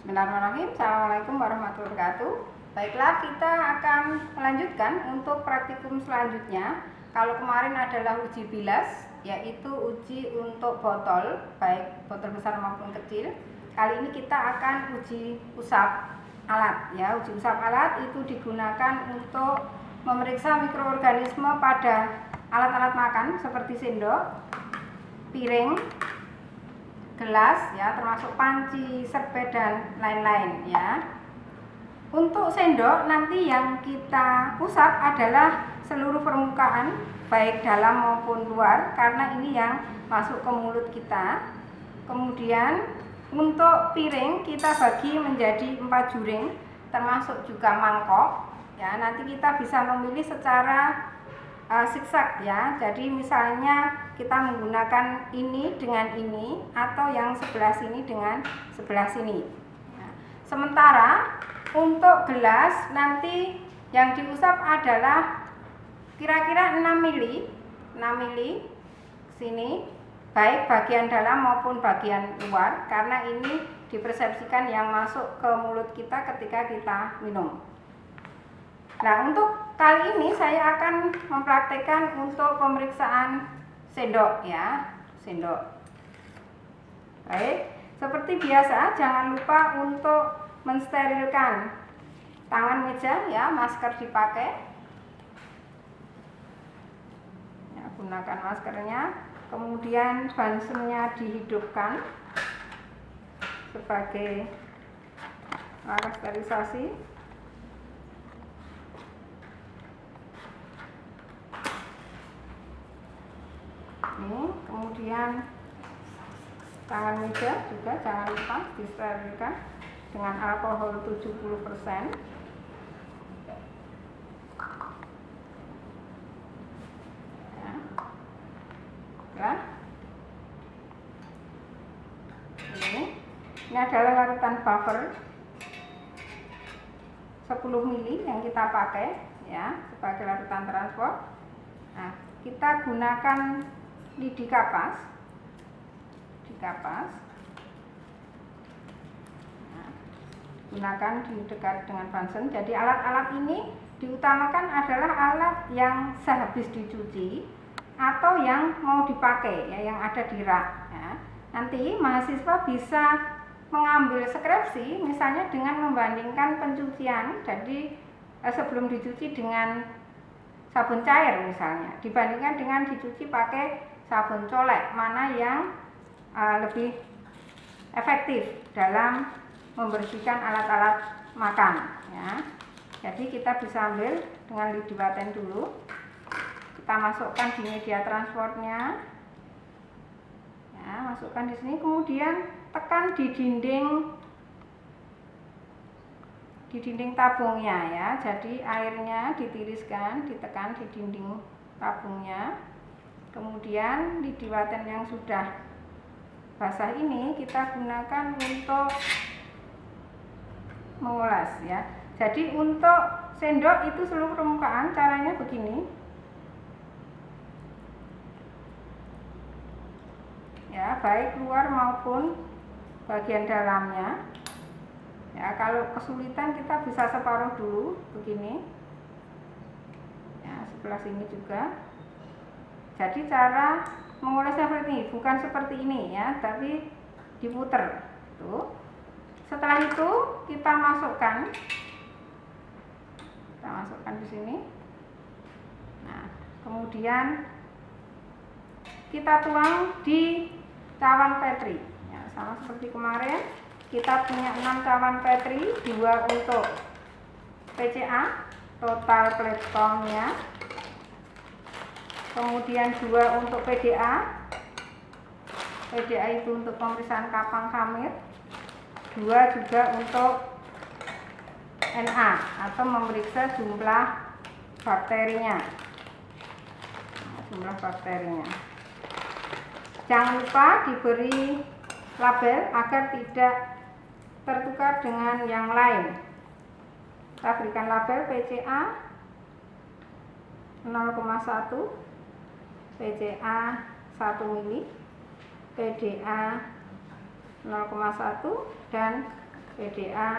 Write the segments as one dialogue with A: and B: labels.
A: Bismillahirrahmanirrahim. Assalamualaikum warahmatullahi wabarakatuh. Baiklah, kita akan melanjutkan untuk praktikum selanjutnya. Kalau kemarin adalah uji bilas, yaitu uji untuk botol, baik botol besar maupun kecil. Kali ini kita akan uji usap alat. Ya, uji usap alat itu digunakan untuk memeriksa mikroorganisme pada alat-alat makan seperti sendok, piring, gelas, ya, termasuk panci, serbet dan lain-lain, ya. Untuk sendok nanti yang kita usap adalah seluruh permukaan baik dalam maupun luar, karena ini yang masuk ke mulut kita. Kemudian untuk piring kita bagi menjadi 4 juring, termasuk juga mangkok, ya. Nanti kita bisa memilih secara zigzag, ya. Jadi misalnya kita menggunakan ini dengan ini, atau yang sebelah sini dengan sebelah sini. Nah, sementara untuk gelas nanti yang diusap adalah kira-kira 6 mili sini, baik bagian dalam maupun bagian luar, karena ini dipersepsikan yang masuk ke mulut kita ketika kita minum. Nah, untuk kali ini saya akan mempraktekkan untuk pemeriksaan sendok, ya, sendok. Baik, seperti biasa jangan lupa untuk mensterilkan tangan meja, ya, masker dipakai. Ya, gunakan maskernya, kemudian Bunsen-nya dihidupkan sebagai alat sterilisasi. Ini, kemudian tangan meja juga jangan lupa disterilkan dengan alkohol 70%. Ya. Ini adalah larutan buffer 10 mili yang kita pakai, ya, sebagai larutan transport. Nah, kita gunakan lidi kapas, nah, gunakan di dekat dengan Bunsen. Jadi alat-alat ini diutamakan adalah alat yang sehabis dicuci atau yang mau dipakai, ya, yang ada di rak, ya. Nanti mahasiswa bisa mengambil skripsi misalnya dengan membandingkan pencucian, jadi sebelum dicuci dengan sabun cair misalnya, dibandingkan dengan dicuci pakai sabun colek, mana yang lebih efektif dalam membersihkan alat-alat makan, ya. Jadi kita bisa ambil dengan lidi paten dulu, kita masukkan di media transportnya, ya, masukkan di sini, kemudian tekan di dinding tabungnya, ya. Jadi airnya ditiriskan, ditekan di dinding tabungnya. Kemudian lidi paten yang sudah basah ini kita gunakan untuk mengulas, ya. Jadi untuk sendok itu seluruh permukaan caranya begini, ya, baik luar maupun bagian dalamnya. Ya, kalau kesulitan kita bisa separuh dulu begini, ya, sebelah sini juga. Jadi cara mengulasnya seperti ini, bukan seperti ini, ya, tapi diputer. Tuh. Setelah itu kita masukkan di sini. Nah, kemudian kita tuang di cawan Petri, ya, sama seperti kemarin. Kita punya 6 cawan Petri, 2 untuk PCA, total plate count-nya. Kemudian 2 untuk PDA. PDA itu untuk pemeriksaan kapang kamit. 2 juga untuk NA atau memeriksa jumlah bakterinya. Jangan lupa diberi label agar tidak tertukar dengan yang lain. Kita berikan label PCA 0,1, PCA 1 mili, PDA 0,1, dan PDA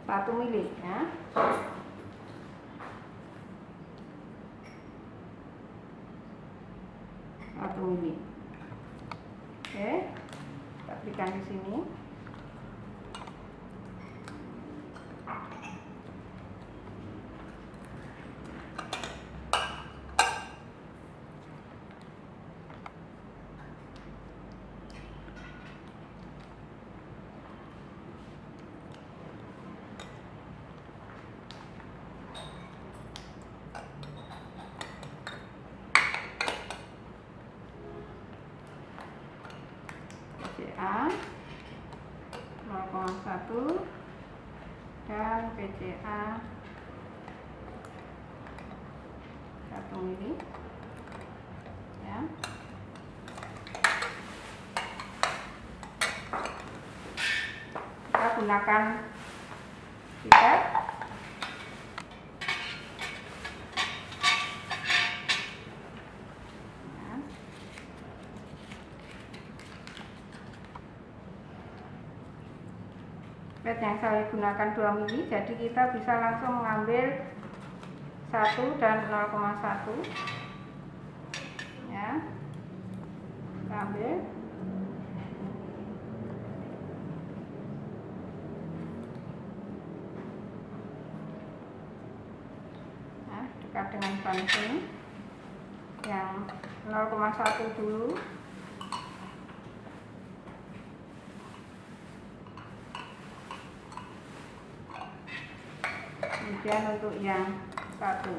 A: 1 mili ya. Mili. Oke, kita berikan di sini. PCA 0,1 dan PCA 1 mili ya. Kita gunakan pipet. Pipet yang saya gunakan 2 mili, jadi kita bisa langsung mengambil 1 dan 0,1 ya. Kita ambil. Nah, dekat dengan bunting yang 0,1 dulu. Kemudian untuk yang 1.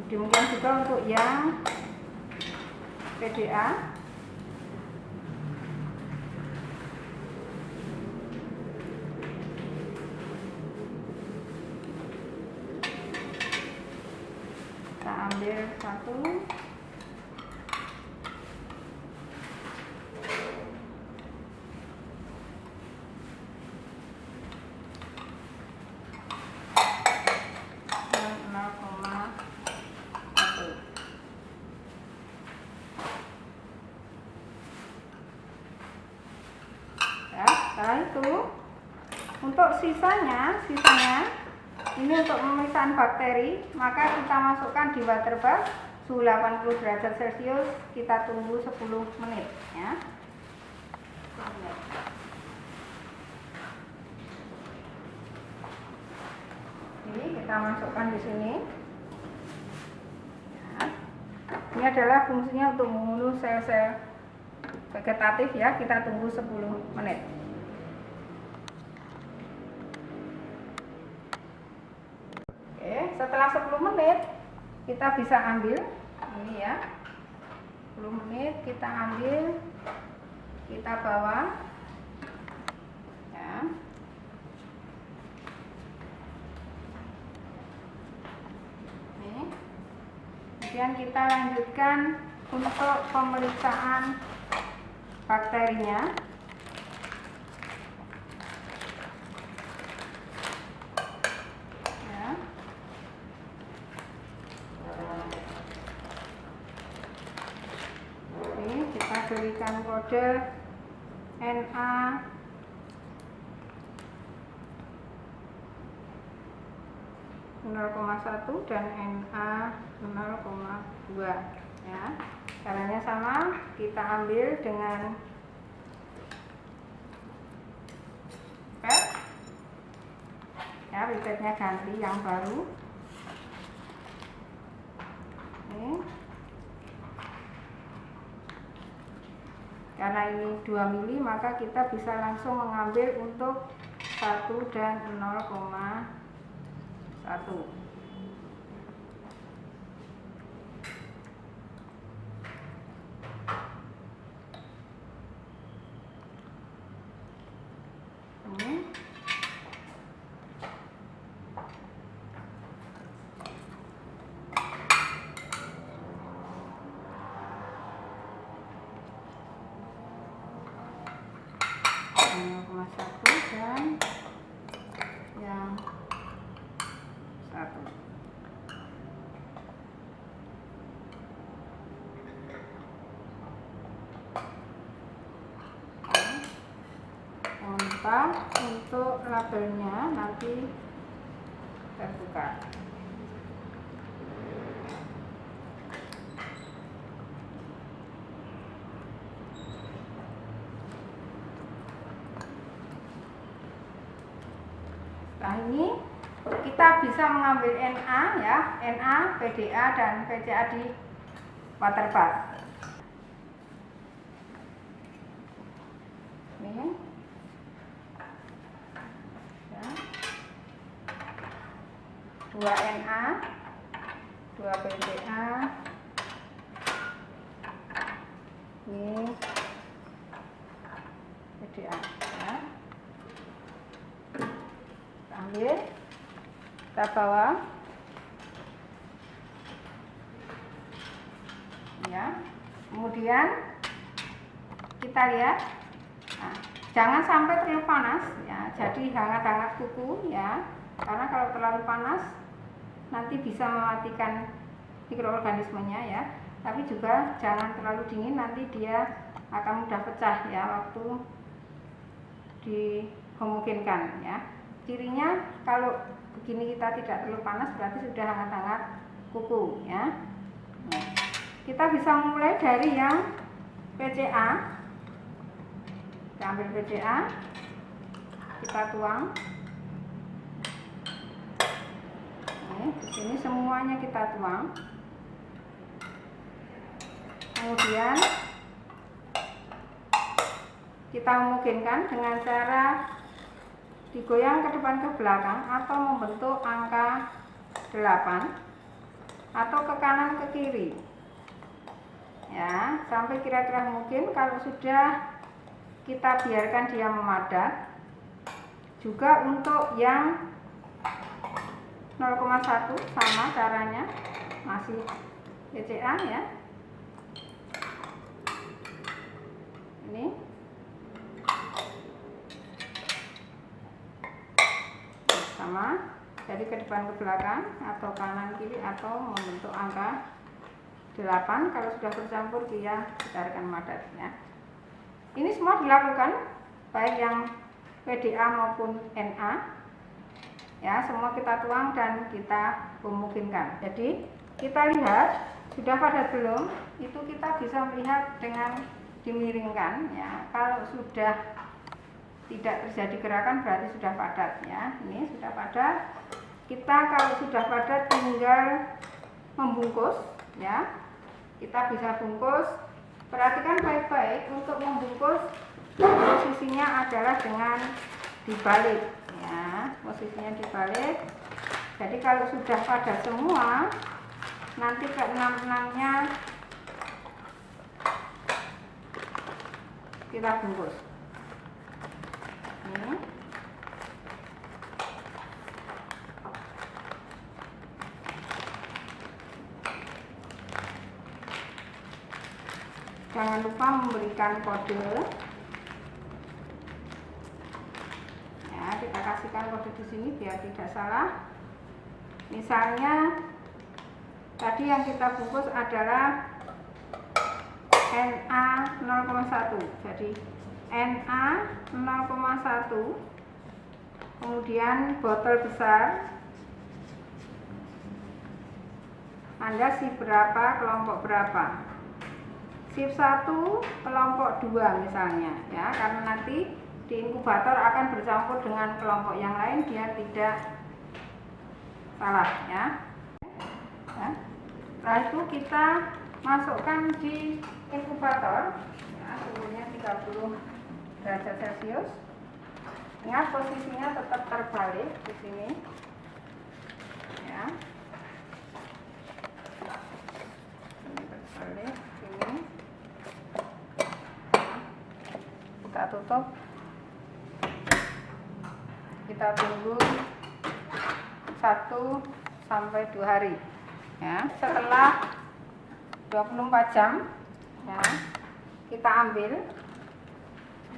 A: Demikian juga untuk yang PDA. Kita ambil 1. Setelah itu untuk sisanya ini untuk pemeriksaan bakteri, maka kita masukkan di water bath suhu 80 derajat Celcius, kita tunggu 10 menit ya. Ini kita masukkan di sini ya. Ini adalah fungsinya untuk membunuh sel-sel vegetatif ya. Kita tunggu 10 menit. Setelah 10 menit kita bisa ambil ini ya. 10 menit kita ambil, kita bawa ya. Ini. Kemudian kita lanjutkan untuk pemeriksaan bakterinya. Berikan kode Na 0,1 dan Na 0,2 ya. Caranya sama, kita ambil dengan pipet ya, pipetnya ganti yang baru ini. Karena ini 2 mili, maka kita bisa langsung mengambil untuk 1 dan 0,1. Ini. Yang 0,1 dan yang lupa untuk labelnya nanti terbuka. Setelah ini kita bisa mengambil Na ya, Na, PDA dan PCA di water bath. Ini ya. 2 Na, 2 PCA. Ini PDA ya. Ambil, kita bawa ya, kemudian kita lihat, nah, jangan sampai terlalu panas ya, jadi hangat-hangat kuku ya, karena kalau terlalu panas nanti bisa mematikan mikroorganismenya ya, tapi juga jangan terlalu dingin, nanti dia akan mudah pecah ya waktu dimungkinkan ya. Cirinya kalau begini kita tidak terlalu panas berarti sudah hangat-hangat kuku ya. Nah, kita bisa mulai dari yang PCA. Kita ambil PCA, kita tuang. Nah, di sini semuanya kita tuang. Kemudian kita memungkinkan dengan cara digoyang ke depan ke belakang atau membentuk angka 8 atau ke kanan ke kiri ya, sampai kira-kira mungkin. Kalau sudah kita biarkan dia memadat. Juga untuk yang 0,1 sama caranya, masih PCA ya, ini sama, jadi ke depan ke belakang atau kanan kiri atau membentuk angka 8. Kalau sudah bercampur dia kita akan madat ya. Ini semua dilakukan baik yang PDA maupun Na ya, semua kita tuang dan kita memungkinkan. Jadi kita lihat sudah padat belum, itu kita bisa melihat dengan dimiringkan ya. Kalau sudah tidak terjadi gerakan berarti sudah padat ya. Ini sudah padat. Kita kalau sudah padat tinggal membungkus ya. Kita bisa bungkus. Perhatikan baik-baik untuk membungkus, posisinya adalah dengan dibalik ya. Posisinya dibalik. Jadi kalau sudah padat semua, nanti ke 6-6-nya kita bungkus. Ini. Jangan lupa memberikan kode ya, kita kasihkan kode di sini biar tidak salah. Misalnya tadi yang kita bungkus adalah Na 0,1, jadi Na 0,1, kemudian botol besar Anda shift berapa, kelompok berapa, shift 1 kelompok 2 misalnya ya, karena nanti di inkubator akan bercampur dengan kelompok yang lain biar tidak salah ya. Setelah itu kita masukkan di inkubator ya, suhunya 30 derajat Celcius. Ingat posisinya tetap terbalik di sini ya. Ini terbalik sini. Kita tutup. Kita tunggu 1 sampai 2 hari ya. Setelah 24 jam ya, kita ambil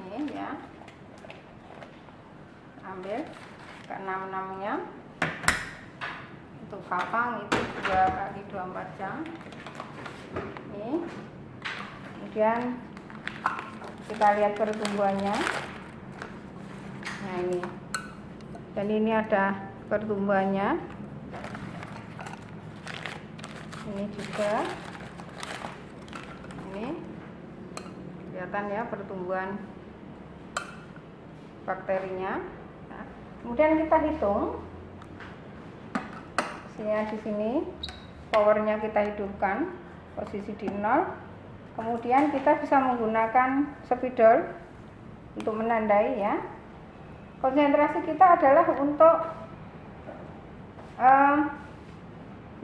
A: ini ya, ambil ke 6-6-nya. Untuk kapang itu 2 kali 24 jam ini. Kemudian kita lihat pertumbuhannya Nah ini, dan ini ada pertumbuhannya. Ini juga, ini kelihatan ya pertumbuhan bakterinya. Nah, kemudian kita hitung di sini powernya kita hidupkan posisi di 0. Kemudian kita bisa menggunakan spidol untuk menandai ya. Konsentrasi kita adalah untuk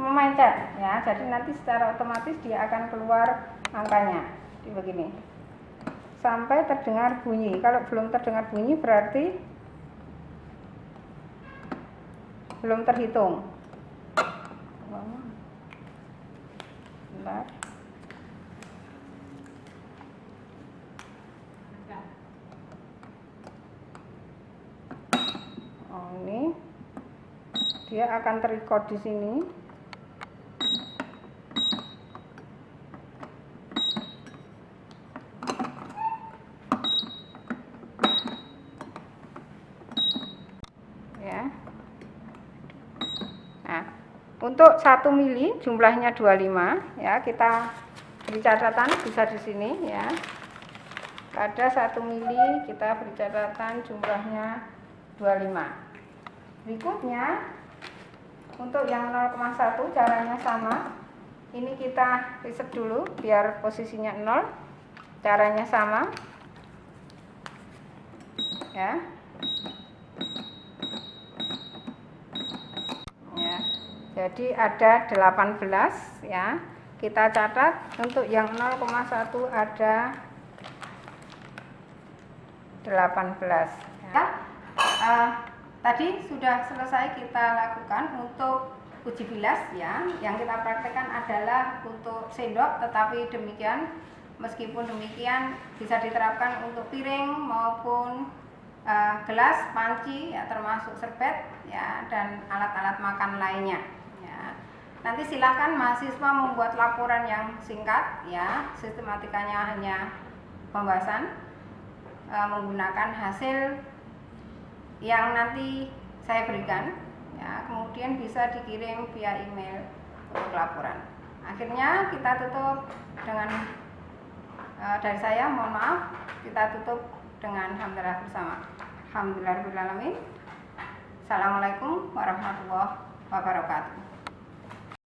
A: memencet ya, jadi nanti secara otomatis dia akan keluar angkanya di begini sampai terdengar bunyi. Kalau belum terdengar bunyi berarti belum terhitung. Bentar. Oh, ini dia akan terrecord di sini. Ya. Nah, untuk 1 mili jumlahnya 25 ya, kita beri catatan bisa di sini ya. Pada 1 mili kita beri catatan jumlahnya 25. Berikutnya untuk yang 0,1 caranya sama. Ini kita reset dulu biar posisinya 0. Caranya sama. Ya. Ya. Jadi ada 18 ya. Kita catat untuk yang 0,1 ada 18 ya. Tadi sudah selesai kita lakukan untuk uji bilas ya. Yang kita praktekkan adalah untuk sendok, tetapi demikian meskipun demikian bisa diterapkan untuk piring maupun gelas, panci ya, termasuk serbet ya, dan alat-alat makan lainnya ya. Nanti silakan mahasiswa membuat laporan yang singkat ya, sistematikanya hanya pembahasan menggunakan hasil yang nanti saya berikan ya, kemudian bisa dikirim via email untuk laporan. Akhirnya kita tutup dengan dari saya, mohon maaf, kita tutup dengan hamdalah bersama. Alhamdulillahirabbil alamin. Assalamualaikum warahmatullahi wabarakatuh.